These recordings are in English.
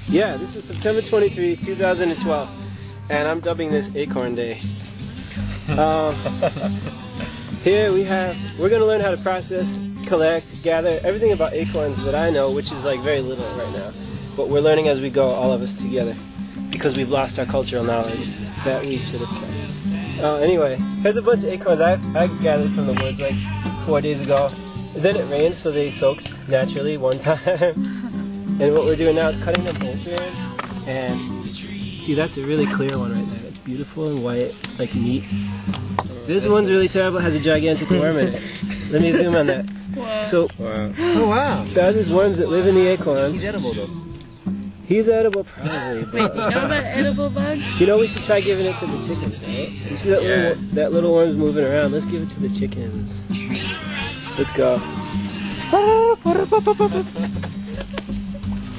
Yeah, this is September 23, 2012, and I'm dubbing this Acorn Day. Here we're going to learn how to process, collect, gather everything about acorns that I know, which is like very little right now. But we're learning as we go, all of us together, because we've lost our cultural knowledge that we should have kept. Anyway, here's a bunch of acorns I gathered from the woods like 4 days ago. Then it rained, so they soaked naturally one time. And what we're doing now is cutting them open, and see, that's a really clear one right there. It's beautiful and white, like meat. This one's really terrible, has a gigantic worm in it. Let me zoom on that. Wow. So, oh wow, that is worms that live in the acorns. He's edible though. He's edible, probably. Wait, do you know about edible bugs? You know, we should try giving it to the chickens, right? You see that little worm's moving around? Let's give it to the chickens. Let's go.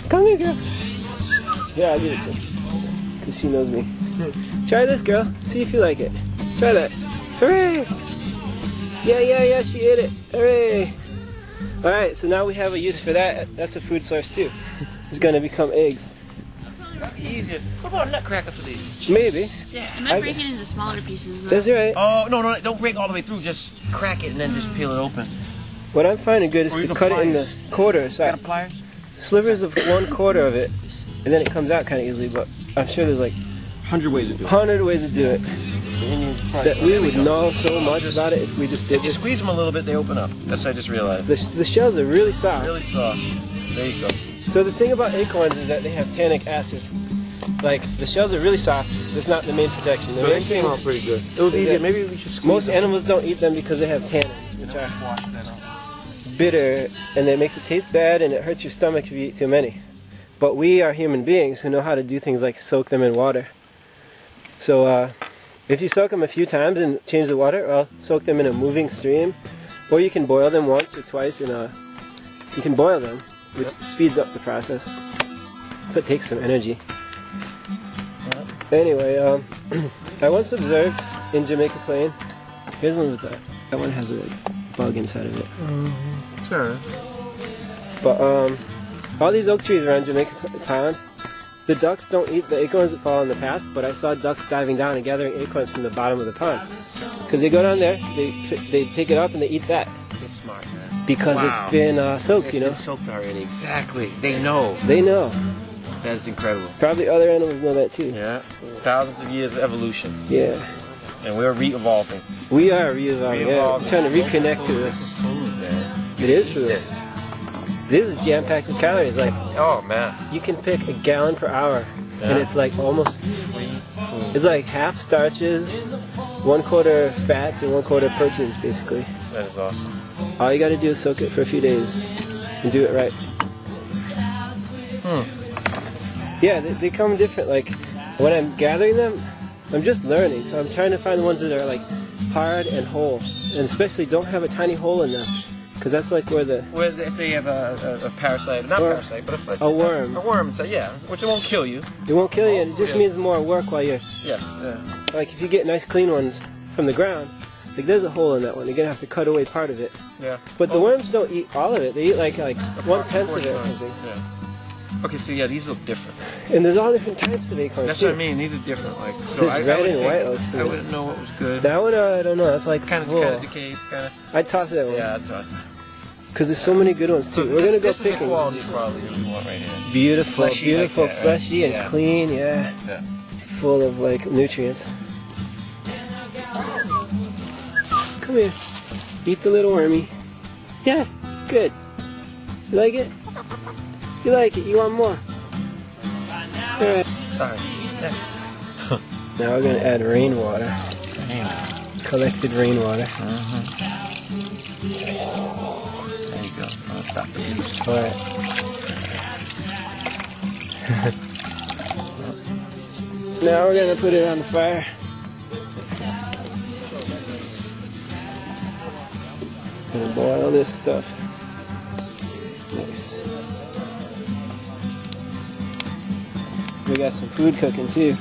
Come here, girl. Yeah, I'll give it to her, because she knows me. Try this, girl. See if you like it. Try that. Hooray! Yeah, she ate it. Hooray! Alright, so now we have a use for that. That's a food source, too. It's going to become eggs. Easier. What about a nutcracker for these? Maybe. Yeah. I might break it into smaller pieces, though. That's right. Oh, no, don't break all the way through. Just crack it and then just peel it open. What I'm finding good is to cut it into quarters. Got a pliers? Slivers of 1/4 of it, and then it comes out kind of easily, but I'm sure there's like 100 ways to do it. 100 ways to do it. That we would know so much about it if we just did If you squeeze them a little bit, they open up. That's what I just realized. The shells are really soft. Really soft. There you go. So the thing about acorns is that they have tannic acid. Like, the shells are really soft. That's not the main protection. The main came out pretty good. It was easier. Maybe we should squeeze most them. animals don't eat them because they have tannins, which are bitter, and it makes it taste bad, and it hurts your stomach if you eat too many. But we are human beings who know how to do things like soak them in water. So if you soak them a few times and change the water, or soak them in a moving stream, or you can boil them once or twice you can boil them, which speeds up the process, but takes some energy. Anyway, I once observed in Jamaica Plain, here's one with that one has a bug inside of it. Sure. But all these oak trees around Jamaica Pond, the ducks don't eat the acorns that fall on the path, but I saw ducks diving down and gathering acorns from the bottom of the pond. Because they go down there, they take it up and they eat that. They're smart, man. Because it's been soaked, you know. It's been soaked already. Exactly. They know. They know. That is incredible. Probably other animals know that too. Yeah. Thousands of years of evolution. Yeah. And we're re-evolving. We are re-evolving. Yeah. We're trying to reconnect to this. This is food, man. It is food. This is jam-packed with calories. Like, oh man, you can pick a gallon per hour, and it's like almost free food. It's like half starches, 1/4 fats, and 1/4 proteins, basically. That is awesome. All you got to do is soak it for a few days and do it right. Yeah, they come different. Like when I'm gathering them, I'm just learning, so I'm trying to find the ones that are like hard and whole, and especially don't have a tiny hole in them. Because that's like where if they have a parasite, not parasite, but a worm. A worm, so yeah, which it won't kill you. It won't kill you, and it just means more work while you're... Yes, yeah. Like if you get nice clean ones from the ground, like there's a hole in that one, you're going to have to cut away part of it. Yeah. But the worms don't eat all of it, they eat like 1/10 of it or something. Yeah. Okay, so yeah, these look different. And there's all different types of acorns. That's too. what I mean, these are different. Like, so there's red and white oaks. I wouldn't know what was good. That one, I don't know, that's like... Kind of decayed, kind of... I'd toss that one. Yeah, I'd toss it. Because there's so many good ones too. So we're gonna go this picking. Is the quality probably we want right here. Beautiful, Fleshy beautiful, like that, fleshy right? and clean, yeah. Full of like nutrients. Come here, eat the little wormy. Yeah, good. You like it? You like it? You want more? All right. Sorry. Now we're gonna add rainwater. Collected rainwater. There you go. I'll stop it. Alright. Now we're gonna put it on the fire. Gonna boil this stuff. Nice. We got some food cooking too,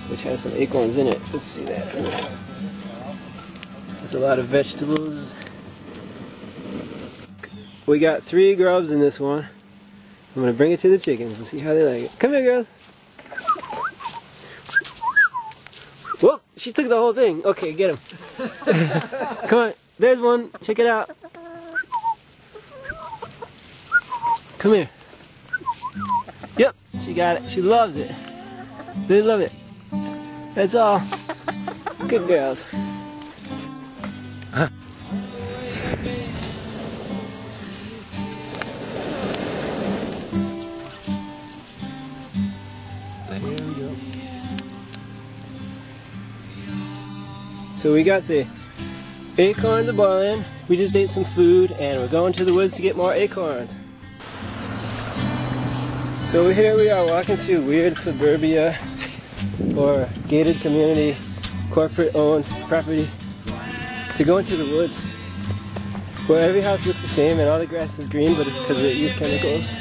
which has some acorns in it. Let's see that. There's a lot of vegetables. We got 3 grubs in this one. I'm gonna bring it to the chickens and see how they like it. Come here, girls. Whoa, she took the whole thing. Okay, get him. Come on, there's one. Check it out. Come here. Yep, she got it. She loves it. They love it. That's all. Good girls. Huh? There we go. So we got the acorns boiling. We just ate some food and we're going to the woods to get more acorns. So here we are walking through weird suburbia or gated community, corporate owned property to go into the woods where every house looks the same and all the grass is green, but it's because they use chemicals.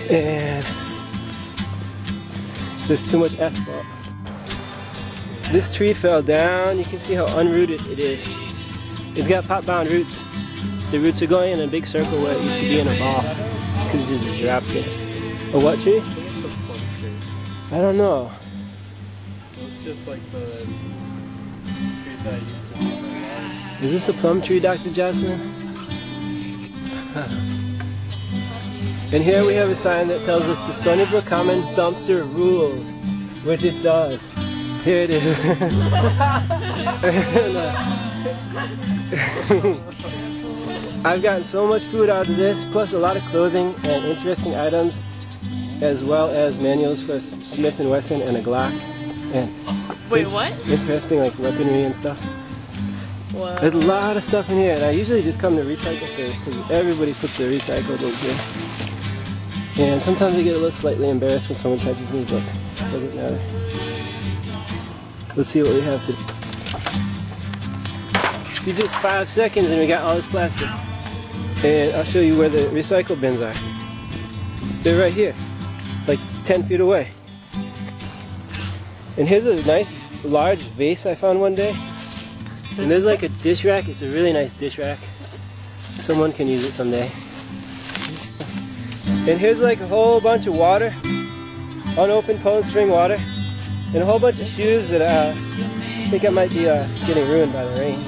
And there's too much asphalt. This tree fell down. You can see how unrooted it is. It's got pot-bound roots. The roots are going in a big circle where it used to be in a ball because it just dropped it. A what tree? I think it's a plum tree. I don't know. It's just like the trees that used to be. Is this a plum tree, Dr. Jocelyn? And here we have a sign that tells us the Stony Brook Common dumpster rules, which it does. Here it is. I've gotten so much food out of this, plus a lot of clothing and interesting items, as well as manuals for Smith & Wesson and a Glock. And Wait, what? interesting like weaponry and stuff. Whoa. There's a lot of stuff in here, and I usually just come to recycle things because everybody puts their recycled in here. And sometimes I get a little slightly embarrassed when someone catches me, but it doesn't matter. Let's see what we have today. See, just 5 seconds and we got all this plastic. And I'll show you where the recycle bins are. They're right here, like 10 feet away. And here's a nice large vase I found one day. And there's like a dish rack. It's a really nice dish rack. Someone can use it someday. And here's like a whole bunch of water, unopened Poland Spring water, and a whole bunch of shoes that I think I might be getting ruined by the rain.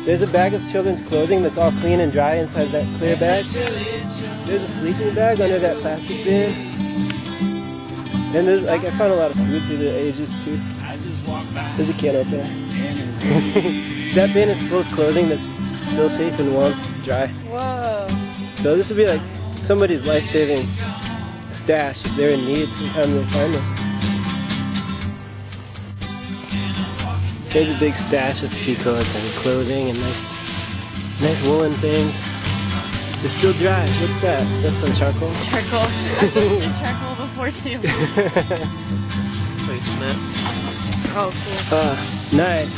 There's a bag of children's clothing that's all clean and dry inside that clear bag. There's a sleeping bag under that plastic bin. And there's like I found a lot of food through the ages too. There's a can opener. That bin is full of clothing that's still safe and warm, dry. Whoa. So this would be like somebody's life-saving stash if they're in need. Sometime they'll find this. There's a big stash of peacoats and clothing and nice woolen things. They're still dry. What's that? That's some charcoal? Charcoal. I thought you said charcoal before too. Oh, cool. Nice.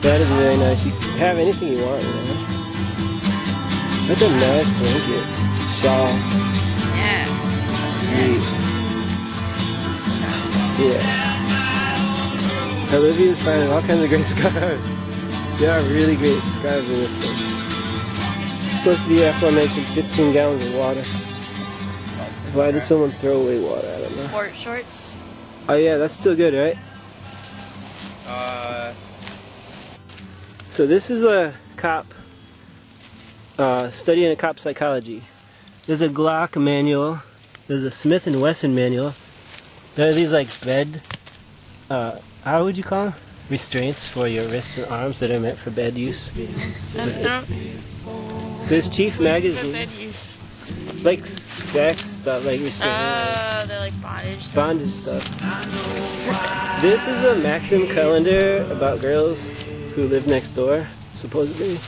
That is really nice. You can have anything you want, you know? That's a nice blanket. Shawl. Yeah. Sweet. Yeah. Olivia's finding all kinds of great scarves. There are really great scarves in this thing. Plus the aforementioned 15 gallons of water. Why did someone throw away water? I don't know. Sport shorts. Oh yeah, that's still good, right? So this is a cop studying a cop psychology. There's a Glock manual. There's a Smith & Wesson manual. There are these like bed, how would you call them? Restraints for your wrists and arms that are meant for bed use. That's not There's Chief for magazine. bed use. Like sex stuff, like restraining. They're like bondage. Bondage stuff. This is a Maxim calendar about girls who live next door, supposedly.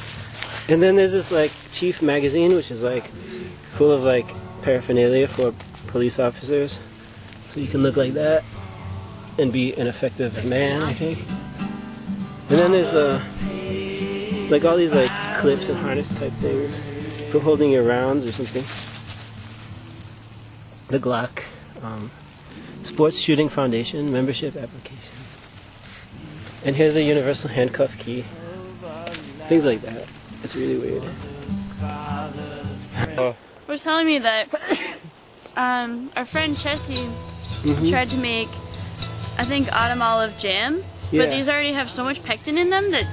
And then there's this like Chief magazine, which is like full of like paraphernalia for police officers. So you can look like that and be an effective man, I think. And then there's like all these like clips and harness type things for holding your rounds or something. The Glock, Sports Shooting Foundation membership application. And here's a universal handcuff key. Things like that. It's really weird. Was was telling me that our friend Chessie tried to make, I think, autumn olive jam, but these already have so much pectin in them that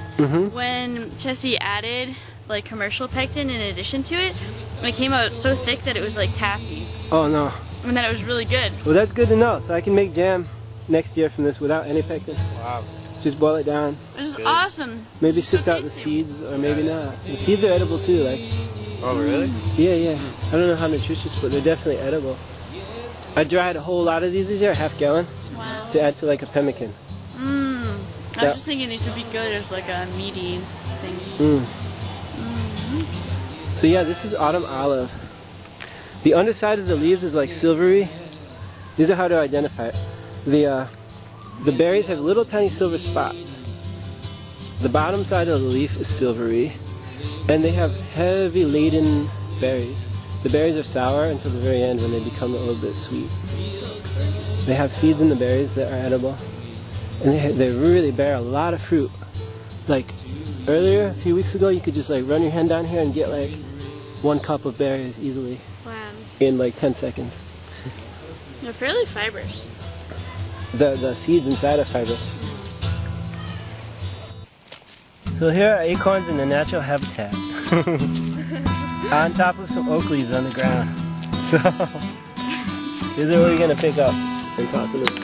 when Chessie added like commercial pectin in addition to it, it came out so thick that it was like taffy. Oh no. And then it was really good. Well, that's good to know. So I can make jam next year from this without any pectin. Wow. Just boil it down. This is awesome. Maybe sift out the seeds, or maybe not. The seeds are edible too, like. Oh really? Yeah. I don't know how nutritious, but they're definitely edible. I dried a whole lot of these year, half gallon, to add to like a pemmican. I was just thinking these would be good as like a meaty thing. So yeah, this is autumn olive. The underside of the leaves is like silvery. These are how to identify it. The berries have little tiny silver spots. The bottom side of the leaf is silvery, and they have heavy laden berries. The berries are sour until the very end when they become a little bit sweet. They have seeds in the berries that are edible, and they really bear a lot of fruit. Like earlier, a few weeks ago, you could just like run your hand down here and get like 1 cup of berries easily in like 10 seconds. They're fairly fibrous. The seeds inside are fibrous. So here are acorns in their natural habitat. On top of some oak leaves on the ground. So these are what we're gonna pick up and toss in them.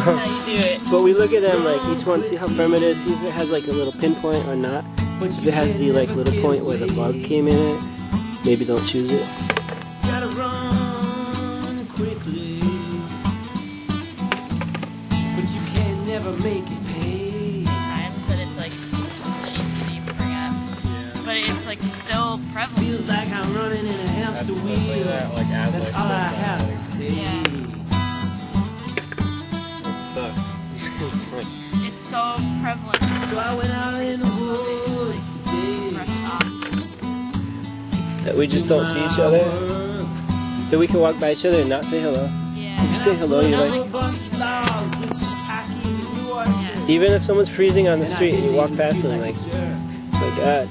How you do it. But we look at them like each one, see how firm it is, see if it has like a little pinpoint or not. If it has the like little point where the bug came in it, maybe don't choose it. Gotta run quickly, but you can never make it pay. I understand it's like cheesy to bring up, but it's like still prevalent. Feels like I'm running in a hamster wheel. That's all I have to say. Yeah. Sucks. It's so prevalent. So I went out in the woods today. That we just don't see each other. That we can walk by each other and not say hello. Yeah. If you say hello, you're like... Even if someone's freezing on the street and you walk past them, like, oh my God.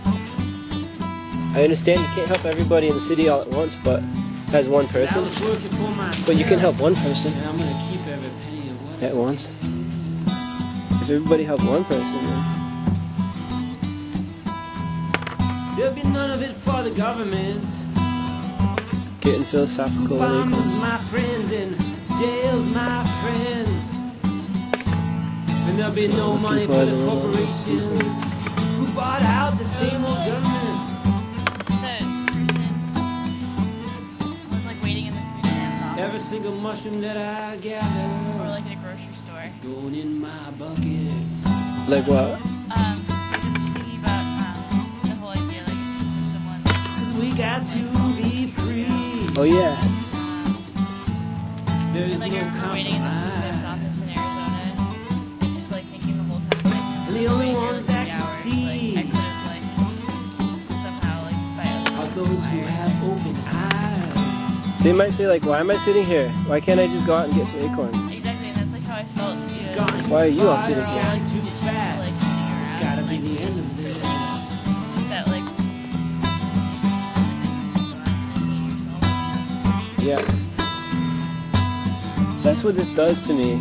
I understand you can't help everybody in the city all at once, but as one person. But you can help one person at once. If everybody helped one person, then... There'll be none of it for the government. Getting philosophical. Bombs my friends and jails my friends. And there'll be no money for the corporations who bought out the same old government. The person was like waiting in the food stamps office. Every single mushroom that I gather Or like at a grocery store. is going in my bucket. Like what? I'm just thinking about the whole idea, like for someone. 'Cause we got to be free. Oh yeah. There is Like no I remember waiting in the food stamps compromise. office in Arizona, and just like thinking the whole time, like, And the only waiting ones for that 3 can hours, see like, I could have like somehow like by are those who have open eyes. They might say like, why am I sitting here? Why can't I just go out and get some acorns? Exactly, and that's like how I felt too. It's gone too Why are you all far, sitting it's here? gone too fast. Like sitting It's around, gotta be like, the end of this. that like. Yeah. That's what this does to me,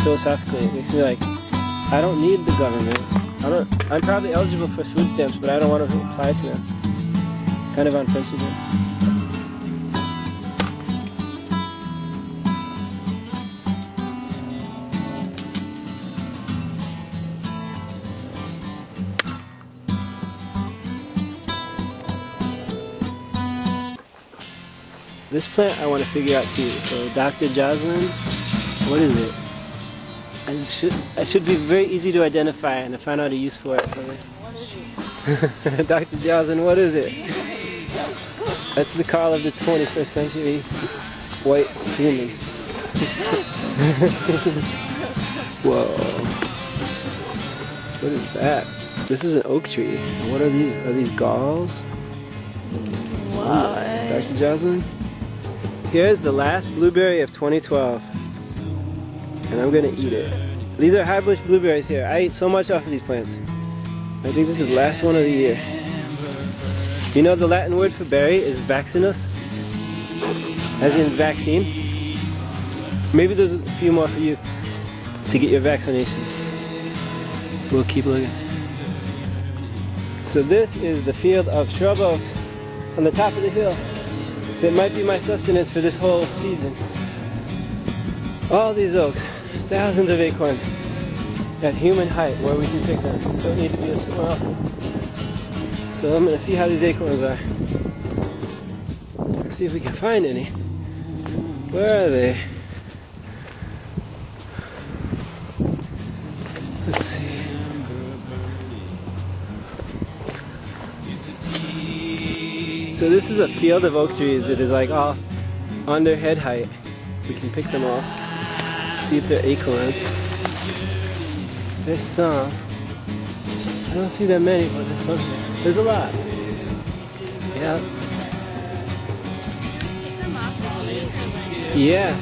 philosophically. It makes me like, I don't need the government. I'm probably eligible for food stamps, but I don't want to apply to them. Kind of on principle. This plant I want to figure out too. So Dr. Jocelyn, what is it? I should be very easy to identify and to find out a use for it. Dr. Jocelyn, what is it? That's the call of the 21st century white human. Whoa. What is that? This is an oak tree. What are these? Are these galls? What? Dr. Jocelyn? Here's the last blueberry of 2012. And I'm gonna eat it. These are high bush blueberries here. I ate so much off of these plants. I think this is the last one of the year. You know the Latin word for berry is vaccinus, as in vaccine. Maybe there's a few more for you to get your vaccinations. We'll keep looking. So this is the field of shrub oaks on the top of the hill. It might be my sustenance for this whole season. All these oaks, thousands of acorns at human height where we can pick them. Don't need to be a squirrel. So I'm going to see how these acorns are. See if we can find any. Where are they? Let's see. So this is a field of oak trees that is like all under head height. We can pick them all. See if they're acorns. There's some. I don't see that many, but there's some. There's a lot. Yeah. Yeah.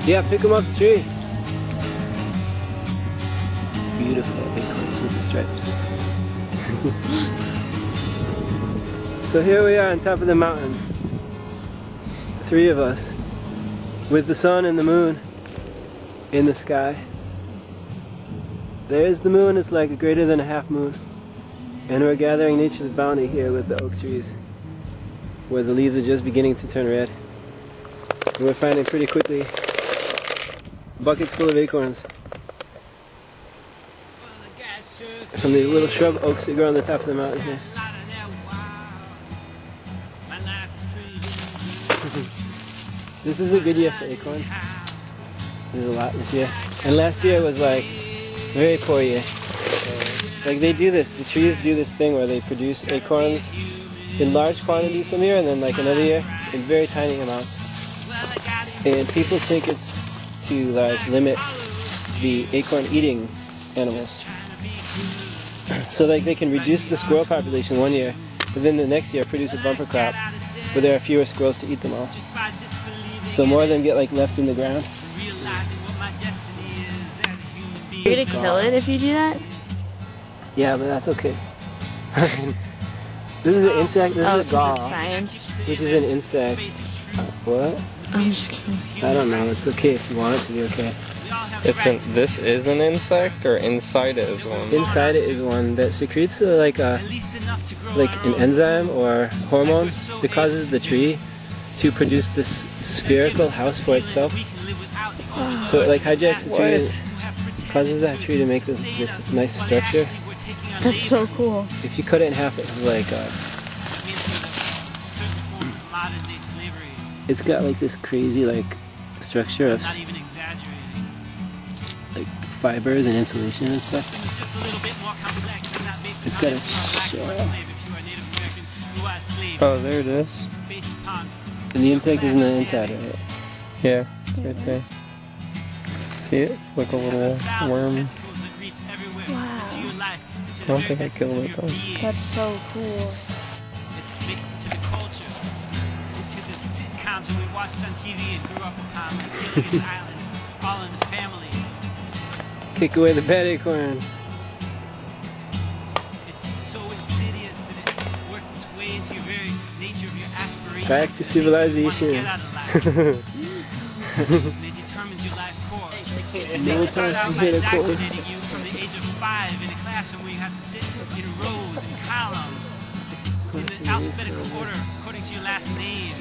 Yeah, pick them off the tree. Beautiful acorns with stripes. So here we are on top of the mountain. 3 of us. With the sun and the moon in the sky. There's the moon, it's like greater than a half moon. And we're gathering nature's bounty here with the oak trees, where the leaves are just beginning to turn red. And we're finding pretty quickly buckets full of acorns from these little shrub oaks that grow on the top of the mountain here. This is a good year for acorns. There's a lot this year. And last year was like a very poor year. Like they do this, the trees do this thing where they produce acorns in large quantities some year and then like another year in very tiny amounts. And people think it's to like limit the acorn eating animals. So like they can reduce the squirrel population one year, but then the next year produce a bumper crop where there are fewer squirrels to eat them all. So more of them get like left in the ground. You're gonna kill it if you do that? Yeah, but that's okay. This is an insect, this is a gall, science. which is an insect. What? I'm just kidding. I don't know, it's okay if you want it to be okay. This is an insect, or inside it is one? Inside it is one that secretes like an enzyme or hormone that causes the tree to produce this spherical house for itself. So it like hijacks the tree and causes that tree to make this nice structure. That's so cool. If you cut it in half, it's like it's got like this crazy like structure of like fibers and insulation and stuff. It's got a shell. Oh, there it is. And the insect is in the inside, right? Yeah, it's right there. See it? It's like a little worm. Wow. I don't think I killed it though. That's so cool. Kick away the bad acorn. Back to civilization. No time to hit a chord. From the age of 5 in a classroom where you have to sit in rows and columns in the alphabetical order according to your last name.